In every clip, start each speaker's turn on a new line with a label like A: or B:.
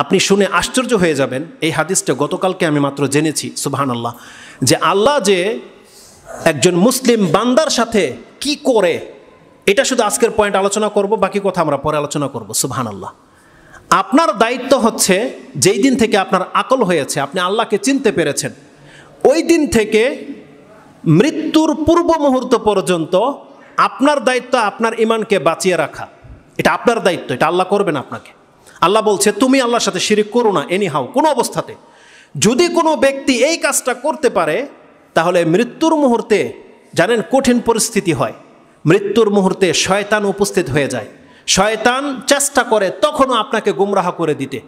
A: আপনি শুনে আশ্চর্য হয়ে যাবেন। এই হাদিসটা গতকালকে আমি মাত্র জেনেছি, সুবহানাল্লাহ, যে আল্লাহ যে একজন মুসলিম বান্দার সাথে কি করে, এটা শুধু আজকের পয়েন্ট আলোচনা করব, বাকি কথা আমরা পরে আলোচনা করব। সুবহানাল্লাহ। আপনার দায়িত্ব হচ্ছে যেই দিন থেকে আপনার আকল হয়েছে, আপনি আল্লাহকে চিনতে পেরেছেন, ওই দিন থেকে মৃত্যুর পূর্ব মুহূর্ত পর্যন্ত আপনার দায়িত্ব আপনার ঈমানকে বাঁচিয়ে রাখা। এটা আপনার দায়িত্ব, এটা আল্লাহ করবেন আপনাকে। আল্লাহ বলছে তুমি আল্লাহর সাথে শিরিক করো না, এনিহাউ, কোনো অবস্থাতে। যদি কোনো ব্যক্তি এই কাজটা করতে পারে, তাহলে মৃত্যুর মুহূর্তে জানেন কঠিন পরিস্থিতি হয়। মৃত্যুর মুহূর্তে শয়তান উপস্থিত হয়ে যায়। শয়তান চেষ্টা করে তখনও আপনাকে গুমরাহ করে দিতে।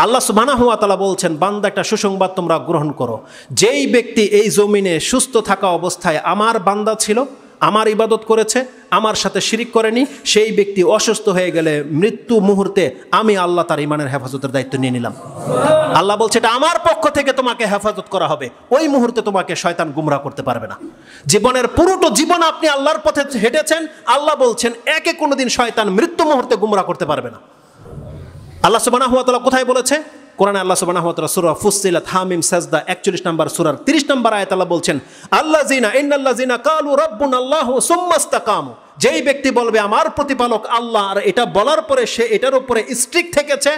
A: আল্লাহ সুবহানাহু ওয়া তাআলা বলছেন, বান্দা একটা সুসংবাদ তোমরা গ্রহণ করো, যেই ব্যক্তি এই জমিনে সুস্থ থাকা অবস্থায় আমার বান্দা ছিল, আমার ইবাদত করেছে, আমার সাথে শিরিক করেনি, সেই ব্যক্তি অসুস্থ হয়ে গেলে মৃত্যু মুহূর্তে আমি আল্লাহ তার ইমানের হেফাজতের দায়িত্ব নিয়ে নিলাম। আল্লাহ বলছে এটা আমার পক্ষ থেকে তোমাকে হেফাজত করা হবে। ওই মুহূর্তে তোমাকে শয়তান গুমরাহ করতে পারবে না। জীবনের পুরোটা জীবন আপনি আল্লাহর পথে হেঁটেছেন, আল্লাহ বলছেন একে কোনোদিন শয়তান মৃত্যু মুহূর্তে গুমরাহ করতে পারবে না। আল্লাহ সুবহানাহু ওয়া তাআলা কোথায় বলেছে? কোরআনে আল্লাহ সুবহানাহু ওয়া তাআলা সূরা ফুসসিলাত হামিম সাজদা 41 নম্বর সূরার 30 নম্বর আয়াতে আল্লাহ বলছেন, ইন্নাল্লাযিনা ক্বালু রাব্বুনাল্লাহু সুম্মা ইসতাকামু, যেই ব্যক্তি বলবে আমার প্রতিপালক আল্লাহ, আর এটা বলার পরে সে এটার উপরে স্ট্রিক্ট থেকেছে,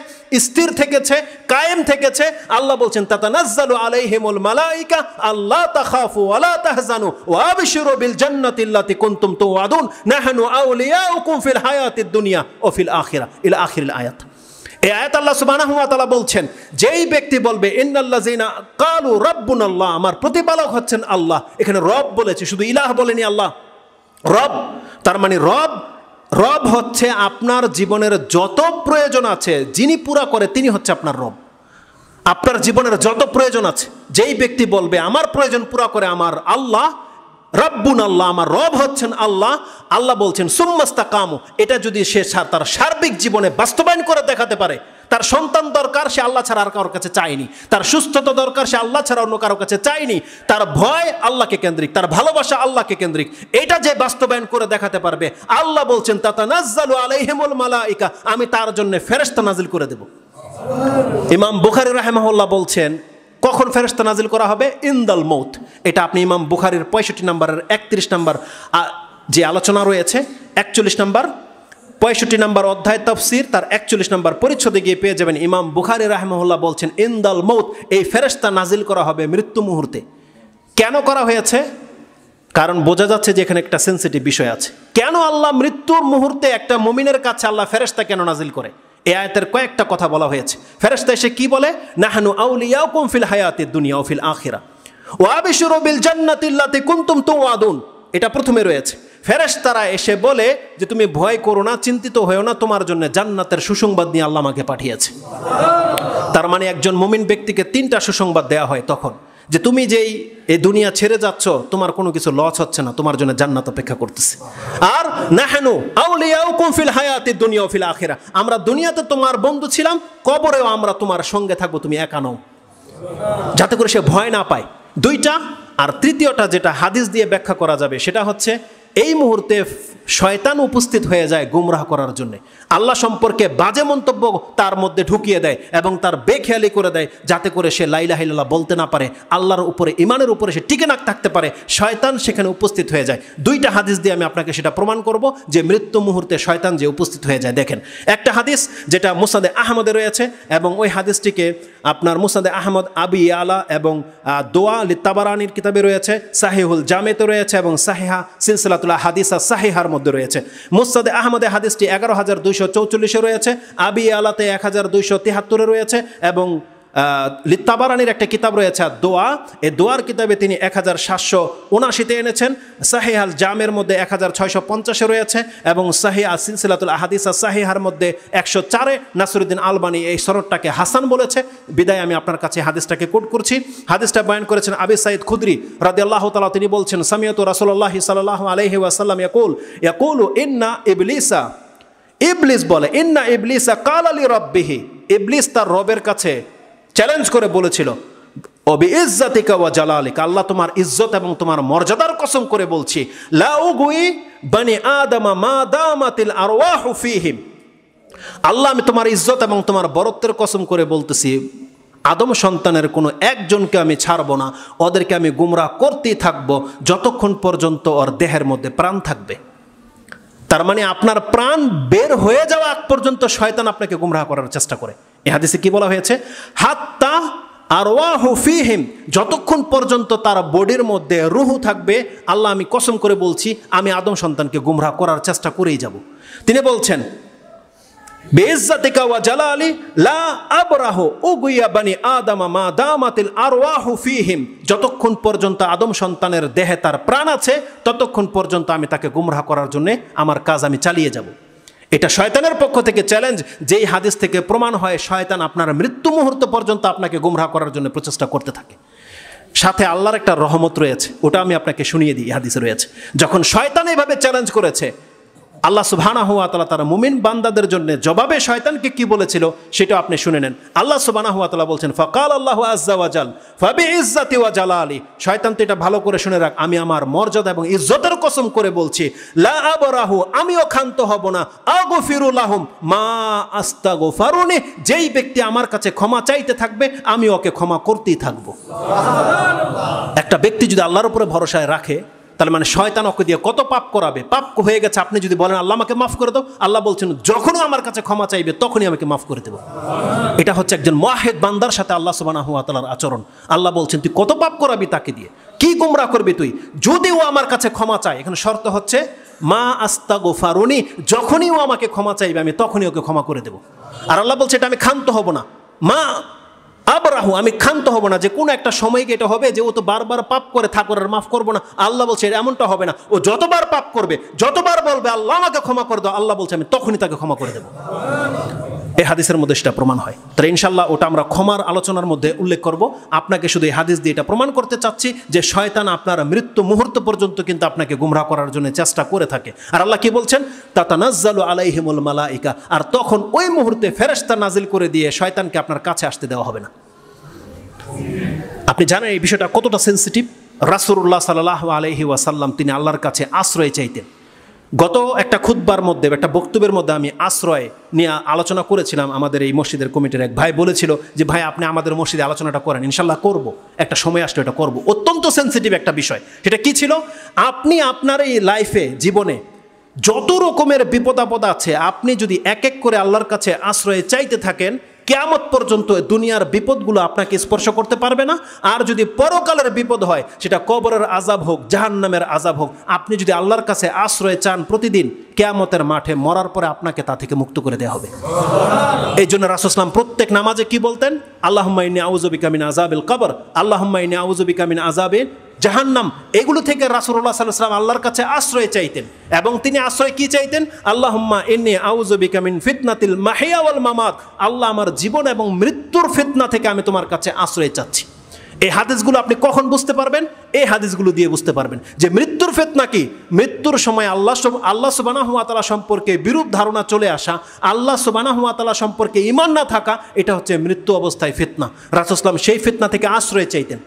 A: স্থির থেকেছে, কায়েম থেকেছে, আল্লাহ বলছেন তাতানাজ্জালু আলাইহিমুল মালাইকা আল্লা তাখাফু ওয়া লা তাহজানু ওয়া আবশিরু বিল জান্নাতি আল্লাতী কুনতুম তুআদুন নাহনু আউলিয়াউকুম ফিল হায়াতিদ দুনিয়া ওয়া ফিল আখিরাহ ইলা আখিরিল আয়াত। এই আয়াত আল্লাহ সুবহানাহু ওয়া তাআলা বলছেন, যেই ব্যক্তি বলবে ইন্নাল্লাযিনা ক্বালু রাব্বুনাল্লাহ, আমার প্রতিপালক হচ্ছেন আল্লাহ, এখানে রব বলেছে, শুধু ইলাহ বলেনি আল্লাহ, রব। তার মানে রব হচ্ছে আপনার জীবনের যত প্রয়োজন আছে যিনি পুরা করে তিনি হচ্ছে আপনার রব। আপনার জীবনের যত প্রয়োজন আছে, যেই ব্যক্তি বলবে আমার প্রয়োজন পুরা করে আমার আল্লাহ, রব্বুন আল্লাহ, আমার রব হচ্ছেন আল্লাহ, আল্লাহ বলছেন সুম্মা ইসতাকামু, এটা যদি সে তার সার্বিক জীবনে বাস্তবায়ন করে দেখাতে পারে, তার সন্তান দরকার, সে আল্লাহ ছাড়া আর কারোর কাছে চায়নি, তার সুস্থতা দরকার, সে আল্লাহ ছাড়া অন্য কারোর কাছে চায়নি, তার ভয় আল্লাহকে কেন্দ্রিক, তার ভালোবাসা আল্লাহকে কেন্দ্রিক, এটা যে বাস্তবায়ন করে দেখাতে পারবে, আল্লাহ বলছেন তাতানাজ্জালু আলাইহিমুল মালাইকা, আমি তার জন্য ফেরেশতা নাজিল করে দেব। ইমাম বুখারী রাহিমাহুল্লাহ বলছেন কখন ফেরেশতা নাজিল করা হবে? ইনদাল মৌত। এটা আপনি ইমাম বুখারীর 65 নম্বরের 31 নম্বর যে আলোচনা রয়েছে, 41 নম্বর 65 নম্বর অধ্যায় তাফসীর তার 41 নম্বর পরিচ্ছদে গিয়ে পেয়ে যাবেন। ইমাম বুখারী রাহিমাহুল্লাহ বলছেন ইনদাল মৌত, এই ফেরেশতা নাজিল করা হবে মৃত্যু মুহূর্তে। কেন করা হয়েছে? কারণ বোঝা যাচ্ছে যে এখানে একটা সেন্সিটিভ বিষয় আছে। কেন আল্লাহ মৃত্যুর মুহূর্তে একটা মুমিনের কাছে আল্লাহ ফেরেশতা কেন নাজিল করে? এই আয়াতের কয়েকটা কথা বলা হয়েছে। ফেরেশতা এসে কি বলে? নাহনু আউলিয়াউকুম ফিল হায়াতিদ দুনিয়া ওয়া ফিল আখিরাহ ওয়া আবশিরু বিল জান্নাতি আল্লাতী কুনতুম তুআদুন। এটা প্রথমে রয়েছে। ফেরেশতারা এসে বলে যে তুমি ভয় করো না, চিন্তিত হয়ো না, তোমার জন্য জান্নাতের সুসংবাদ নিয়ে আল্লাহ আমাকে পাঠিয়েছে। তার মানে একজন মুমিন ব্যক্তিকে 3টা সুসংবাদ দেয়া হয় তখন, যে তুমি যেই এই দুনিয়া ছেড়ে যাচ্ছ, তোমার কোনো কিছু লস হচ্ছে না, তোমার জন্য জান্নাত অপেক্ষা করতেছে। আর নাহনু আউলিয়াউকুম ফিল হায়াতিদ দুনিয়া ওয়া ফিল আখিরাহ, আমরা দুনিয়াতে তোমার বন্ধু ছিলাম, কবরেও আমরা তোমার সঙ্গে থাকবো, তুমি একা নও, যাতে করে সে ভয় না পায়। 2টা। আর 3য়টা যেটা হাদিস দিয়ে ব্যাখ্যা করা যাবে সেটা হচ্ছে এই মুহূর্তে শয়তান উপস্থিত হয়ে যায় গুমরাহ করার জন্য, আল্লাহ সম্পর্কে বাজে মন্তব্য তার মধ্যে ঢুকিয়ে দেয় এবং তার বেখেয়ালি করে দেয়, যাতে করে সে লা ইলাহা ইল্লাল্লাহ বলতে না পারে, আল্লাহর উপরে ঈমানের উপরে সে টিকে না থাকতে পারে। শয়তান সেখানে উপস্থিত হয়ে যায়। 2টা হাদিস দিয়ে আমি আপনাকে সেটা প্রমাণ করব যে মৃত্যু মুহূর্তে শয়তান যে উপস্থিত হয়ে যায়। দেখেন, একটা হাদিস যেটা মুসনাদে আহমদে রয়েছে এবং ওই হাদিসটিকে আপনার মুসনাদে আহমদ, আবি আলা এবং দোয়া লিতাবারানির কিতাবে রয়েছে, সাহিহুল জামেতে রয়েছে এবং সাহিহা সিলসিলাতুল হাদিসা সাহিহার মধ্যে রয়েছে। মুসনাদে আহমদে হাদিসটি 11244 রয়েছে, আবি আলাতে 1273 রয়েছে এবং লিতাবারানির একটা কিতাব রয়েছে দোয়া, এই দোয়ার কিতাবে তিনি 1779 এনেছেন। সাহিহ আল জামের মধ্যে 1650 রয়েছে এবং সাহিহ সিলসিলাতুল আহাদিস সাহিহার মধ্যে 104-এ নাসিরুদ্দিন আলবানী এই সনদটাকে হাসান বলেছে। বিদায় আমি আপনার কাছে হাদিসটাকে কোট করছি। হাদিসটা বয়ান করেছেন আবি সাঈদ খুদরি রাদিয়াল্লাহু তাআলা। তিনি বলছেন সামিয়াতু রাসূলুল্লাহ সাল্লাল্লাহু আলাইহি ওয়াসাল্লাম ইয়াকুলু ইন্না ইবলিসা, ইবলিস বলে, ইন্না ইবলিসা ক্বালা লি রাব্বিহি, ইবলিস তার রবের কাছে চ্যালেঞ্জ করে বলেছিল, অবি ইজ্জাতিকা ওয়া জালালিকা, আল্লাহ তোমার ইজ্জত এবং তোমার মর্যাদার কসম করে বলছি, লা উগুই বনি আদম মা দামাতিল আরওয়াহু ফীহিম, আল্লাহ, আমি তোমার ইজ্জত এবং তোমার বরত্বের কসম করে বলতেছি, আদম সন্তানের কোনো একজনকে আমি ছাড়ব না, ওদেরকে আমি গুমরাহ করতেই থাকবো যতক্ষণ পর্যন্ত ওর দেহের মধ্যে প্রাণ থাকবে। তার মানে আপনার প্রাণ বের হয়ে যাওয়া আগ পর্যন্ত শয়তান আপনাকে গুমরাহ করার চেষ্টা করে। এই হাদিসে কি বলা হয়েছে? হাত্তা আরওয়াহু ফীহিম, যতক্ষণ পর্যন্ত তার বডির মধ্যে রুহ থাকবে, আল্লাহ আমি কসম করে বলছি, আমি আদম সন্তানকে গুমরাহ করার চেষ্টা করেই যাব। তিনি বলছেন, বিইজ্জাতিকা ওয়া জালালি লা আবরাহু উগিয়া বানি আদম মা দামাতিল আরওয়াহু ফীহিম, যতক্ষণ পর্যন্ত আদম সন্তানের দেহে তার প্রাণ আছে ততক্ষণ পর্যন্ত আমি তাকে গুমরাহ করার জন্য আমার কাজ আমি চালিয়ে যাব। এটা শয়তানের পক্ষ থেকে চ্যালেঞ্জ, যেই হাদিস থেকে প্রমাণ হয় শয়তান আপনার মৃত্যু মুহূর্ত পর্যন্ত আপনাকে গুমরাহ করার জন্য প্রচেষ্টা করতে থাকে। সাথে আল্লাহর একটা রহমত রয়েছে, ওটা আমি আপনাকে শুনিয়ে দিই। হাদিসে রয়েছে, যখন শয়তান এইভাবে চ্যালেঞ্জ করেছে, আল্লাহ সুবহানাহু ওয়া তাআলা তার মুমিন বান্দাদের জন্য জবাবে শয়তানকে কি বলেছিল সেটা আপনি শুনে নেন। আল্লাহ সুবহানাহু ওয়া তাআলা বলছেন, ফাকাল আল্লাহু আযজা ওয়া জাল ফাবিইজ্জাতি ওয়া জালালি, শয়তান তো এটা ভালো করে শুনে রাখ, আমি আমার মর্যাদা এবং ইজ্জতের কসম করে বলছি, লা আবরাহু, আমিও ক্ষান্ত হব না, আগফিরু লাহুম মা আস্তাগফারুনি, যেই ব্যক্তি আমার কাছে ক্ষমা চাইতে থাকবে আমি ওকে ক্ষমা করতেই থাকবো। সুবহানাল্লাহ। একটা ব্যক্তি যদি আল্লাহর উপরে ভরসায় রাখে, তাহলে মানে শয়তান ওকে দিয়ে কত পাপ করাবে। পাপ হয়ে গেছে, আপনি যদি বলেন আল্লাহ আমাকে মাফ করে দাও, আল্লাহ বলছেন যখনই আমার কাছে ক্ষমা চাইবে তখনই আমাকে মাফ করে দেবো। এটা হচ্ছে একজন মুওয়াহিদ বান্দার সাথে আল্লাহ সুবহানাহু ওয়া তাআলার আচরণ। আল্লাহ বলছেন তুই কত পাপ করাবি তাকে দিয়ে, কি গুমরাহ করবি তুই, যদি ও আমার কাছে ক্ষমা চায়। এখানে শর্ত হচ্ছে মা আস্তাগফারুনি, যখনই ও আমাকে ক্ষমা চাইবে আমি তখনই ওকে ক্ষমা করে দেবো। আর আল্লাহ বলছে এটা আমি ক্ষান্ত হব না, মা আবরাহু, আমি ক্ষান্ত হব না, যে কোনো একটা সময় এটা হবে যে ও তো বারবার পাপ করে থাকর আর মাফ করবো না। আল্লাহ বলছে এমনটা হবে না, ও যতবার পাপ করবে, যতবার বলবে আল্লাহ আমাকে ক্ষমা করে দাও, আল্লাহ বলছে আমি তখনই তাকে ক্ষমা করে দেবো। এই হাদিসের মধ্যে সেটা প্রমাণ হয়। তাহলে ইনশাল্লাহ ওটা আমরা ক্ষমার আলোচনার মধ্যে উল্লেখ করব। আপনাকে শুধু এই হাদিস দিয়ে এটা প্রমাণ করতে চাচ্ছি যে শয়তান আপনার মৃত্যু মুহূর্ত পর্যন্ত কিন্তু আপনাকে গুমরাহ করার জন্য চেষ্টা করে থাকে। আর আল্লাহ কি বলছেন? তাতানাজ্জালু আলাইহিমুল মালাইকা, আর তখন ওই মুহূর্তে ফেরেশতা নাজিল করে দিয়ে শয়তানকে আপনার কাছে আসতে দেওয়া হবে না। আপনি জানেন এই বিষয়টা কতটা সেন্সিটিভ। রাসূলুল্লাহ সাল্লাল্লাহু আলাইহি ওয়াসাল্লাম তিনি আল্লাহর কাছে আশ্রয় চাইতেন। গত একটা খুতবার মধ্যে, একটা বক্তব্যের মধ্যে আমি আশ্রয় নিয়ে আলোচনা করেছিলাম। আমাদের এই মসজিদের কমিটির এক ভাই বলেছিল যে ভাই আপনি আমাদের মসজিদে আলোচনাটা করেন। ইনশাল্লাহ করব, একটা সময় আসলে এটা করব। অত্যন্ত সেন্সিটিভ একটা বিষয়। সেটা কি ছিল? আপনি আপনার এই লাইফে, জীবনে যত রকমের বিপদ আপদ আছে, আপনি যদি এক এক করে আল্লাহর কাছে আশ্রয় চাইতে থাকেন, কিয়ামত পর্যন্ত দুনিয়ার বিপদগুলো আপনাকে স্পর্শ করতে পারবে না। আর যদি পরকালের বিপদ হয়, সেটা কবরের আযাব হোক, জাহান্নামের আযাব হোক, আপনি যদি আল্লাহর কাছে আশ্রয় চান প্রতিদিন, কিয়ামতের মাঠে মরার পরে আপনাকে তা থেকে মুক্ত করে দেওয়া হবে। এই জন্য রাসূল সাল্লাল্লাহু আলাইহি ওয়াসাল্লাম প্রত্যেক নামাজে কি বলতেন? আল্লাহুম্মা ইন্নী আউযু বিকা মিন আযাবিল কবর, আল্লাহুম্মা ইন্নী আউযু বিকা মিন আযাবি জাহান্নাম। এগুলো থেকে রাসূলুল্লাহ সাল্লাল্লাহু আলাইহি ওয়াসাল্লাম আল্লাহর কাছে আশ্রয় চাইতেন। এবং তিনি আশ্রয় কি চাইতেন? আল্লাহুম্মা ইন্নী আউযু বিকা মিন ফিতনাতিল মাহিয়া ওয়াল মামাত, আল্লাহ আমার জীবন এবং মৃত্যুর ফিতনা থেকে আমি তোমার কাছে আশ্রয় চাচ্ছি। এই হাদিসগুলো আপনি কখন বুঝতে পারবেন? এই হাদিসগুলো দিয়ে বুঝতে পারবেন যে মৃত্যুর ফিতনা কি। মৃত্যুর সময় আল্লাহ সুবহানাহু ওয়া তাআলা সম্পর্কে বিরূপ ধারণা চলে আসা, আল্লাহ সুবহানাহু ওয়া তাআলা সম্পর্কে ঈমান না থাকা, এটা হচ্ছে মৃত্যু অবস্থায় ফিতনা। রাসূল সাল্লাল্লাহু আলাইহি ওয়াসাল্লাম সেই ফিতনা থেকে আশ্রয় চাইতেন।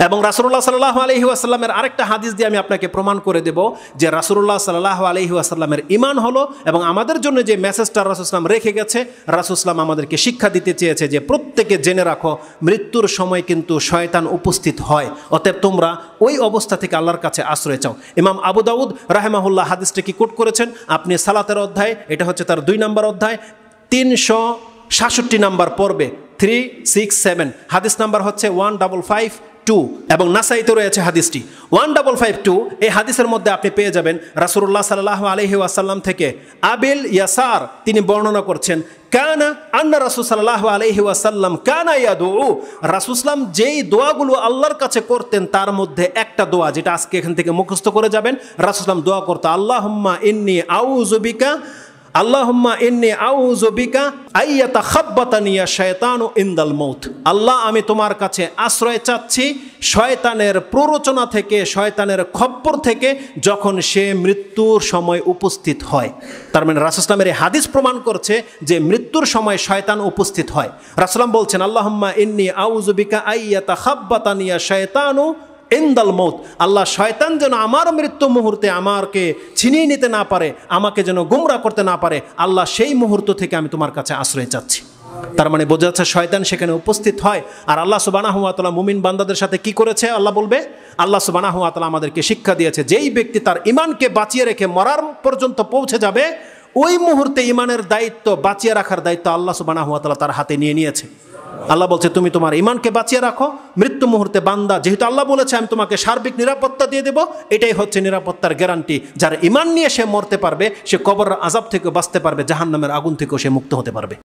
A: এবং রাসূলুল্লাহ সাল্লাল্লাহু আলাইহি ওয়াসাল্লামের আরেকটা হাদিস দিয়ে আমি আপনাকে প্রমাণ করে দেব যে রাসূলুল্লাহ সাল্লাল্লাহু আলাইহি ওয়াসাল্লামের ঈমান হলো, এবং আমাদের জন্য যে মেসেজটা রাসূল সাল্লাল্লাহু আলাইহি ওয়াসাল্লাম রেখে গেছে, রাসূল সাল্লাল্লাহু আলাইহি ওয়াসাল্লাম আমাদেরকে শিক্ষা দিতে চেয়েছে যে প্রত্যেকে জেনে রাখো মৃত্যুর সময় কিন্তু শয়তান উপস্থিত হয়, অতএব তোমরা ওই অবস্থা থেকে আল্লাহর কাছে আশ্রয় চাও। ইমাম আবু দাউদ রাহিমাহুল্লাহ হাদিসটা কি কোট করেছেন? আপনি সালাতের অধ্যায়, এটা হচ্ছে তার 2 নম্বর অধ্যায়, 367 নম্বর পর্বে 367, হাদিস নাম্বার হচ্ছে 1552, এবং নাসাইতে রয়েছে হাদিসটি 1552। এই হাদিসের মধ্যে আপনি পেয়ে যাবেন রাসূলুল্লাহ সাল্লাল্লাহু আলাইহি ওয়াসাল্লাম থেকে আবিল ইয়াসার তিনি বর্ণনা করছেন, কানা আন্না রাসূল সাল্লাল্লাহু আলাইহি ওয়াসাল্লাম কানা ইয়াদউ, রাসূল সাল্লাম যেই দোয়াগুলো আল্লাহর কাছে করতেন তার মধ্যে একটা দোয়া, যেটা আজকে এখান থেকে মুখস্থ করে যাবেন। রাসূল সাল্লাম দোয়া করতো আল্লাহুম্মা ইন্নী আউযু বিকা, আল্লাহুম্মা ইন্নী আউযু বিকা আইয়াতাখাব্বাতানি শায়তানু ইনদাল মাউত, আল্লাহ আমি তোমার কাছে আশ্রয় চাচ্ছি শয়তানের প্ররোচনা থেকে, শয়তানের খপ্পর থেকে, যখন সে মৃত্যুর সময় উপস্থিত হয়। তার মানে রাসূল সাল্লাল্লাহু আলাইহি ওয়াসাল্লামের হাদিস প্রমাণ করছে যে মৃত্যুর সময় শয়তান উপস্থিত হয়। রাসূল সাল্লাল্লাহু আলাইহি ওয়াসাল্লাম বলছেন আল্লাহুম্মা ইন্নী আউযু বিকা আইয়াতাখাব্বাতানি শায়তানু ইনদাল মৌত, আল্লাহ শয়তান যেন আমার মৃত্যু মুহূর্তে আমাকে ছিনিয়ে নিতে না পারে, আমাকে যেন গুমরা করতে না পারে, আল্লাহ সেই মুহূর্ত থেকে আমি তোমার কাছে আশ্রয় চাচ্ছি। তার মানে বোঝা যাচ্ছে শয়তান সেখানে উপস্থিত হয়। আর আল্লাহ সুবহানাহু ওয়া তাআলা মুমিন বান্দাদের সাথে কি করেছে আল্লাহ বলবে, আল্লাহ সুবহানাহু ওয়া তাআলা আমাদেরকে শিক্ষা দিয়েছে, যেই ব্যক্তি তার ইমানকে বাঁচিয়ে রেখে মরার পর্যন্ত পৌঁছে যাবে, ওই মুহূর্তে ইমানের দায়িত্ব, বাঁচিয়ে রাখার দায়িত্ব আল্লাহ সুবহানাহু ওয়া তাআলা তার হাতে নিয়ে নিয়েছে। আল্লাহ বলছে তুমি তোমার ইমানকে বাঁচিয়ে রাখো, মৃত্যু মুহূর্তে বান্দা, যেহেতু আল্লাহ বলেছে আমি তোমাকে সার্বিক নিরাপত্তা দিয়ে দেব, এটাই হচ্ছে নিরাপত্তার গ্যারান্টি। যার ইমান নিয়ে সে মরতে পারবে, সে কবরের আযাব থেকে বাঁচতে পারবে, জাহান্নামের আগুন থেকেও সে মুক্ত হতে পারবে।